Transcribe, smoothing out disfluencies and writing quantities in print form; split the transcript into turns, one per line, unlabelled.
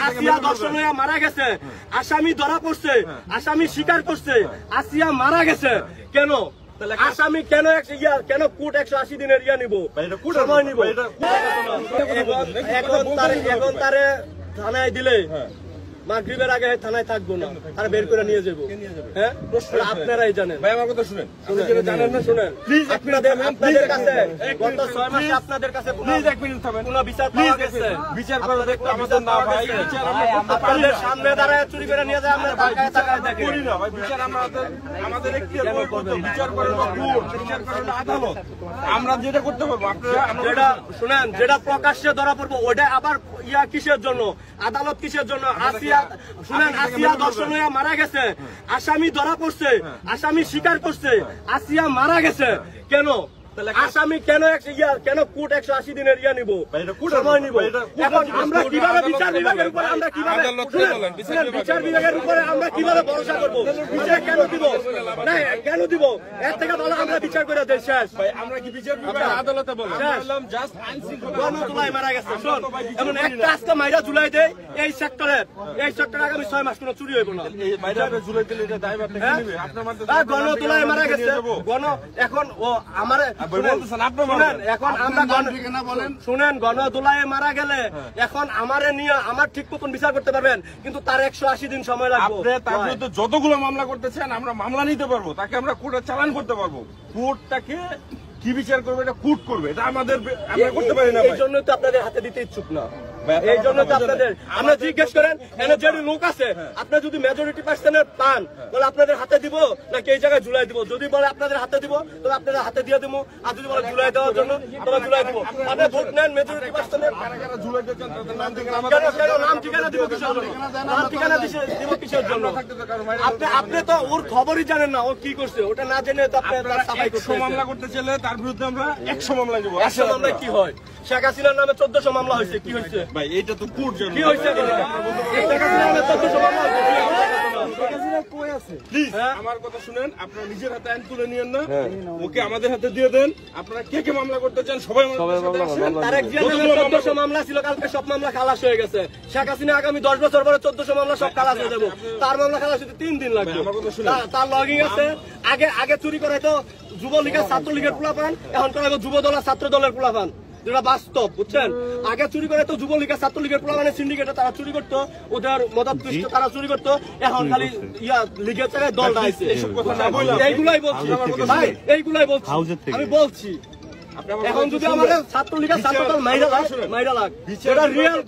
আসিয়া দর্শন হয়ে মারা গেছে, আসামি ধরা পড়ছে, আসামি স্বীকার করছে আসিয়া মারা গেছে। কেন আসামি কেন কেন কোর্ট 180 দিনের নিব, সময় নিব? এখন তারে থানায় দিলে মাগরিবের আগে থানায় থাকবো না, তারা বের করে নিয়ে যাবো। হ্যাঁ, আপনারাই জানেন। ভাই আমার কথা শুনেন, জানেন না, শুনেন প্লিজ। আপনাদের কাছে গত 6 মাসে আপনাদের কাছে প্লিজ 1 মিনিট থামেন, কোনো বিচার পাওয়া গেছে? বিচার করে দেখতে আমাদের না ভাই, বিচার আমরা আপনাদের সামনে দাঁড়ায় চুরি করে নিয়ে যায়, আমরা ঢাকায় তাকায় দেখি করি না ভাই। বিচার আমাদের এখতিয়ার করতে, বিচার করে না কোর্ট, বিচার করে না আদালত, আমরা যেটা করতে পারবো। আপনারা যেটা শুনেন, যেটা প্রকাশ্যে ধরা পড়বো ওটা আবার কিসের জন্য, আদালত কিসের জন্য? আসিয়া শুনেন, আসিয়া দর্শন হয়ে মারা গেছে, আসামি ধরা পড়ছে, আসামি স্বীকার করছে আসিয়া মারা গেছে। কেন আসামি কেন কোর্ট 180 দিনের নিব, সময় নিব? এখন আমরা কিভাবে বিচার বিভাগের উপরে আমরা কিভাবে ভরসা করবো? বিচার কেন দিব না, কেন দিব? এর থেকে ভালো আমরা বিচার করে দেই শেষ। আমরা কি বিচার বিভাগ আদালতে বললাম জাস্ট গণতুলায় মারা গেছে। শোন, এমন একটা আজকে মাইরা ঝুলাই দেয় এই সেক্টরে আগামী 6 মাস কোনো চুরি হইব না। গণতুলায় মারা গেছে, এখন ও আমার এখন আমরা শুনেন, গণদোলায় মারা গেলে এখন আমারে নিয়ে আমার ঠিক মতন বিচার করতে পারবেন, কিন্তু তার 180 দিন সময় লাগবে। তার বিরুদ্ধে যতগুলো মামলা করতেছেন আমরা মামলা নিতে পারবো, তাকে আমরা কোর্টে চালান করতে পারবো। কোর্টটাকে কি বিচার করবে এটা কোর্ট করবে, এটা আমাদের আমরা করতে পারি না। এই জন্য তো আপনাদের হাতে দিতে ইচ্ছুক না, এই জন্য তো আপনাদের আমরা জিজ্ঞেস করেন যে লোক আছে, আপনার যদি মেজরিটি পার্সেন্টের পান তাহলে আপনাদের হাতে দিব নাকি এই জায়গায় ঝুলাই দিব? যদি বলে আপনাদের হাতে দিব তাহলে আপনাদের হাতে দিয়ে দেবো, আর যদি বলে ঝুলাই দেওয়ার জন্য তাহলে ঝুলাই দিব। আপনি ভোট নেন মেজরিটি পার্সেন্টের, নাম ঠিকানা দিব কিসের জন্য? নাম ঠিকানা দিব কিসের জন্য? আপনি তো ওর খবরই জানেন না ও কি করছে, ওটা না জেনে তো আপনি সাফাই করতে মামলা করতে চাইলে তার বিরুদ্ধে আমরা 100 মামলা দেবো। 100 মামলায় কি হয়? শেখ হাসিনার নামে 1400 মামলা হয়েছে, কি হয়েছে ভাই? এইটা তো কোর্ট জানে কি হয়েছে। শেখ হাসিনার নামে 1400 মামলা হয়েছে, প্লিজ আমার কথা শুনেন। আপনারা নিজের হাতে আইন তুলে নিয়েন না, ওকে আমাদের হাতে দিয়ে দেন। আপনারা কে কে মামলা করতে চান সবাই তারেক জিয়ার নামে 1400 মামলা ছিল, কালকে সব মামলা খালাস হয়ে গেছে। শেখ হাসিনা আগামী 10 বছর পরে 1400 মামলা সব খালাস হয়ে যাবে, তার মামলা খালাস হতে 3 দিন লাগবে। তার লগিং আছে, আগে চুরি করে তো যুবলীগের ছাত্রলীগের পোলাপান, এখন করা যুব দল আর ছাত্র দলের পোলাপান, যেটা বাস্তব বুঝছেন। আগে চুরি করে তো যুবলীগের ছাত্রলীগের পোলাপানের সিন্ডিকেটে তারা চুরি করতো, ওদের মদতপুষ্ট তারা চুরি করতো, এখন খালি লিগের জায়গায় দলটা আছে। এইগুলাই বলছি ভাই, এইগুলাই বলছি আমি বলছি। এখন যদি আমাদের ছাত্রলীগের ছাত্র দল মাইরা লাগ, সেটা রিয়েল